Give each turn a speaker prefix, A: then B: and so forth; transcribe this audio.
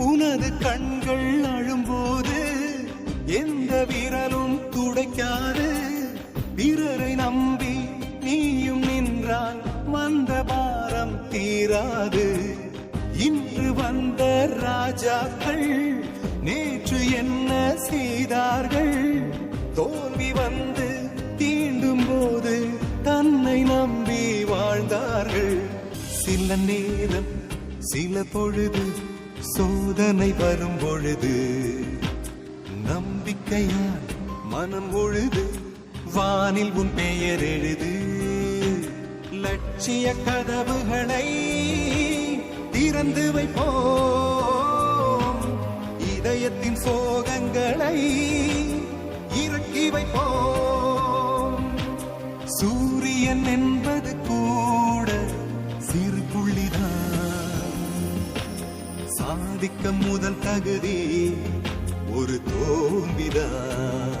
A: உனது கண்கள் அழும்போது எந்த விரலும் துடைக்காது. பிறரை நம்பி நீயும் நின்றால் வந்த பாரம் தீராது. இன்று வந்த ராஜாக்கள் நேற்று என்ன செய்தார்கள்? தோல்வி வந்து தீண்டும் போது தன்னை நம்பி வாழ்ந்தார்கள். சில நேரம் சில பொழுது சோதனை வரும் பொழுது நம்பிக்கையால் மனம் பொழுது வானில் உன் பெயர் எழுது. லட்சிய கதவுகளை திறந்து வைப்போம், இதயத்தின் சோகங்களை இறக்கி வைப்போம். சூரியன் என்பது கூட சிறு புள்ளிதான். சாதிக்க முதல் தகுதி ஒரு தோல்விதான்.